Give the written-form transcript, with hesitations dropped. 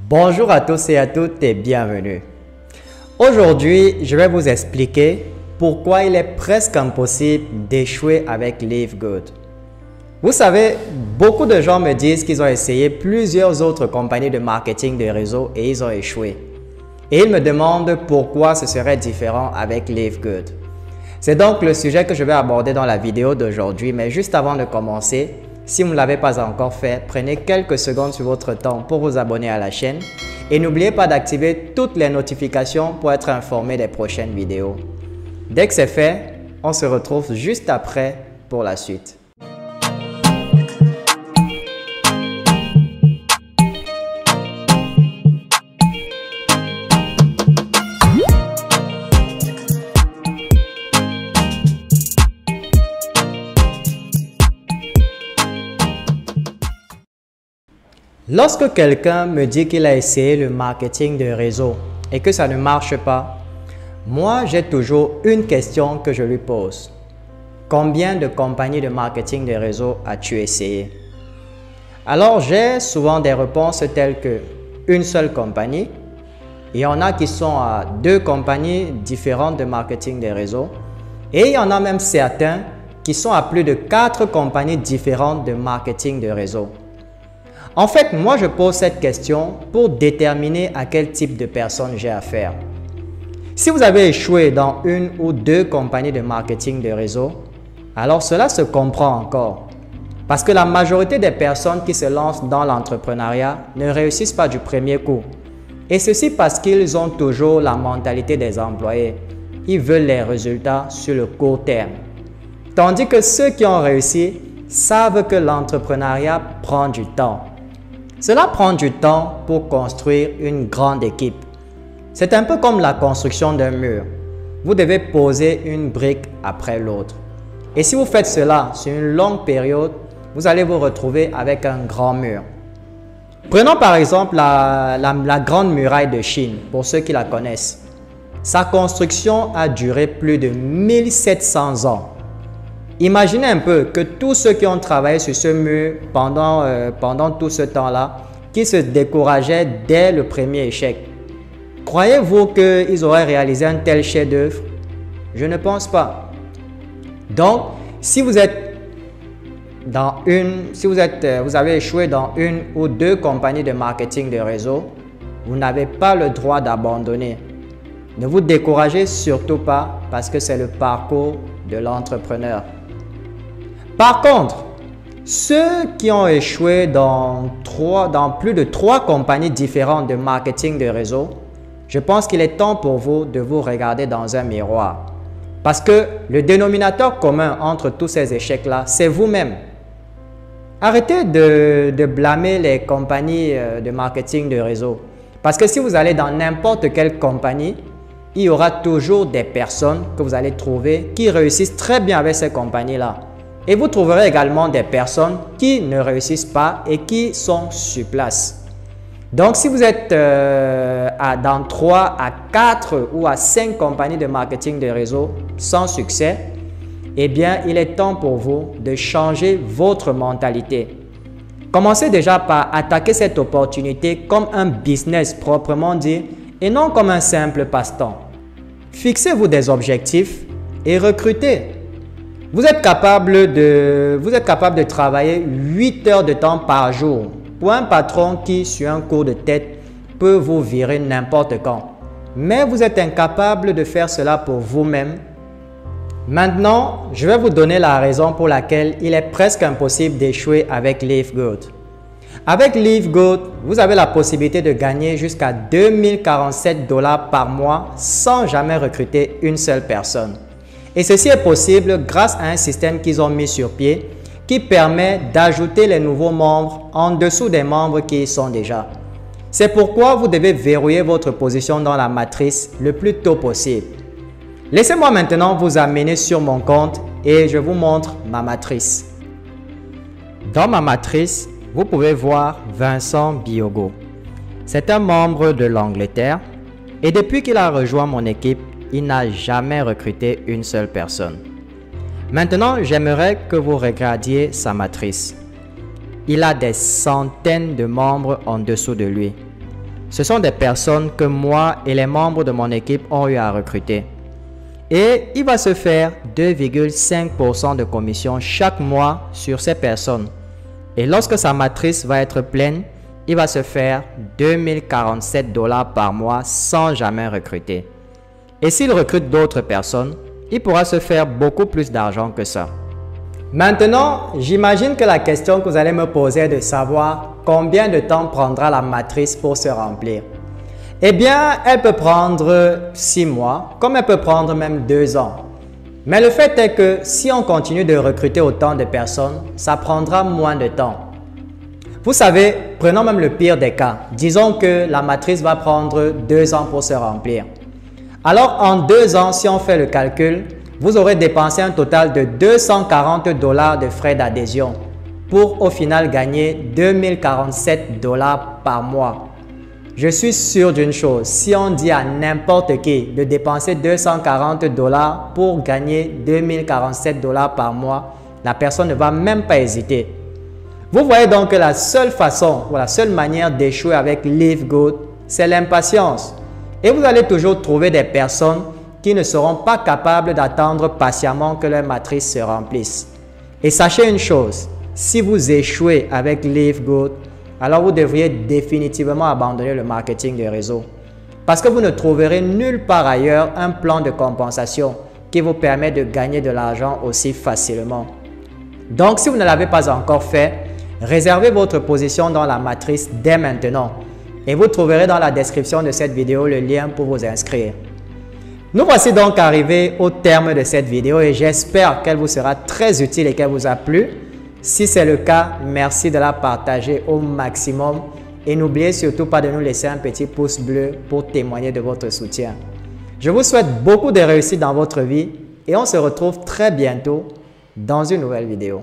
Bonjour à tous et à toutes et bienvenue. Aujourd'hui, je vais vous expliquer pourquoi il est presque impossible d'échouer avec Live Good. Vous savez, beaucoup de gens me disent qu'ils ont essayé plusieurs autres compagnies de marketing de réseau et ils ont échoué. Et ils me demandent pourquoi ce serait différent avec Live Good. C'est donc le sujet que je vais aborder dans la vidéo d'aujourd'hui, mais juste avant de commencer, si vous ne l'avez pas encore fait, prenez quelques secondes sur votre temps pour vous abonner à la chaîne et n'oubliez pas d'activer toutes les notifications pour être informé des prochaines vidéos. Dès que c'est fait, on se retrouve juste après pour la suite. Lorsque quelqu'un me dit qu'il a essayé le marketing de réseau et que ça ne marche pas, moi j'ai toujours une question que je lui pose. Combien de compagnies de marketing de réseau as-tu essayé? Alors j'ai souvent des réponses telles que une seule compagnie. Il y en a qui sont à 2 compagnies différentes de marketing de réseau et il y en a même certains qui sont à plus de 4 compagnies différentes de marketing de réseau. En fait, moi je pose cette question pour déterminer à quel type de personne j'ai affaire. Si vous avez échoué dans 1 ou 2 compagnies de marketing de réseau, alors cela se comprend encore. Parce que la majorité des personnes qui se lancent dans l'entrepreneuriat ne réussissent pas du premier coup. Et ceci parce qu'ils ont toujours la mentalité des employés. Ils veulent les résultats sur le court terme. Tandis que ceux qui ont réussi savent que l'entrepreneuriat prend du temps. Cela prend du temps pour construire une grande équipe. C'est un peu comme la construction d'un mur. Vous devez poser une brique après l'autre. Et si vous faites cela sur une longue période, vous allez vous retrouver avec un grand mur. Prenons par exemple la Grande Muraille de Chine, pour ceux qui la connaissent. Sa construction a duré plus de 1700 ans. Imaginez un peu que tous ceux qui ont travaillé sur ce mur pendant tout ce temps-là, qui se décourageaient dès le premier échec. Croyez-vous qu'ils auraient réalisé un tel chef-d'œuvre? Je ne pense pas. Donc, si vous avez échoué dans 1 ou 2 compagnies de marketing de réseau, vous n'avez pas le droit d'abandonner. Ne vous découragez surtout pas parce que c'est le parcours de l'entrepreneur. Par contre, ceux qui ont échoué dans plus de 3 compagnies différentes de marketing de réseau, je pense qu'il est temps pour vous de vous regarder dans un miroir. Parce que le dénominateur commun entre tous ces échecs-là, c'est vous-même. Arrêtez de blâmer les compagnies de marketing de réseau. Parce que si vous allez dans n'importe quelle compagnie, il y aura toujours des personnes que vous allez trouver qui réussissent très bien avec ces compagnies-là. Et vous trouverez également des personnes qui ne réussissent pas et qui sont sur place. Donc, si vous êtes dans 3 à 4 ou à 5 compagnies de marketing de réseau sans succès, eh bien, il est temps pour vous de changer votre mentalité. Commencez déjà par attaquer cette opportunité comme un business proprement dit et non comme un simple passe-temps. Fixez-vous des objectifs et recrutez. Vous êtes capable de travailler 8 heures de temps par jour pour un patron qui, sur un coup de tête, peut vous virer n'importe quand. Mais vous êtes incapable de faire cela pour vous-même. Maintenant, je vais vous donner la raison pour laquelle il est presque impossible d'échouer avec Live Good. Avec Live Good, vous avez la possibilité de gagner jusqu'à 2047 $ par mois sans jamais recruter une seule personne. Et ceci est possible grâce à un système qu'ils ont mis sur pied qui permet d'ajouter les nouveaux membres en dessous des membres qui y sont déjà. C'est pourquoi vous devez verrouiller votre position dans la matrice le plus tôt possible. Laissez-moi maintenant vous amener sur mon compte et je vous montre ma matrice. Dans ma matrice, vous pouvez voir Vincent Biogo. C'est un membre de l'Angleterre et depuis qu'il a rejoint mon équipe, il n'a jamais recruté une seule personne. Maintenant, j'aimerais que vous regardiez sa matrice. Il a des centaines de membres en dessous de lui. ce sont des personnes que moi et les membres de mon équipe ont eu à recruter. Et il va se faire 2,5% de commission chaque mois sur ces personnes. Et lorsque sa matrice va être pleine, il va se faire 2047 $ par mois sans jamais recruter. Et s'il recrute d'autres personnes, il pourra se faire beaucoup plus d'argent que ça. Maintenant, j'imagine que la question que vous allez me poser est de savoir combien de temps prendra la matrice pour se remplir. Eh bien, elle peut prendre 6 mois, comme elle peut prendre même 2 ans. Mais le fait est que si on continue de recruter autant de personnes, ça prendra moins de temps. Vous savez, prenons même le pire des cas. Disons que la matrice va prendre 2 ans pour se remplir. Alors, en 2 ans, si on fait le calcul, vous aurez dépensé un total de 240 $ de frais d'adhésion pour au final gagner 2047 $ par mois. Je suis sûr d'une chose, si on dit à n'importe qui de dépenser 240 $ pour gagner 2047 $ par mois, la personne ne va même pas hésiter. Vous voyez donc que la seule façon ou la seule manière d'échouer avec Live Good, c'est l'impatience. Et vous allez toujours trouver des personnes qui ne seront pas capables d'attendre patiemment que leur matrice se remplisse. Et sachez une chose, si vous échouez avec Live Good, alors vous devriez définitivement abandonner le marketing de réseau. Parce que vous ne trouverez nulle part ailleurs un plan de compensation qui vous permet de gagner de l'argent aussi facilement. Donc, si vous ne l'avez pas encore fait, réservez votre position dans la matrice dès maintenant. Et vous trouverez dans la description de cette vidéo le lien pour vous inscrire. Nous voici donc arrivés au terme de cette vidéo et j'espère qu'elle vous sera très utile et qu'elle vous a plu. Si c'est le cas, merci de la partager au maximum et n'oubliez surtout pas de nous laisser un petit pouce bleu pour témoigner de votre soutien. Je vous souhaite beaucoup de réussite dans votre vie et on se retrouve très bientôt dans une nouvelle vidéo.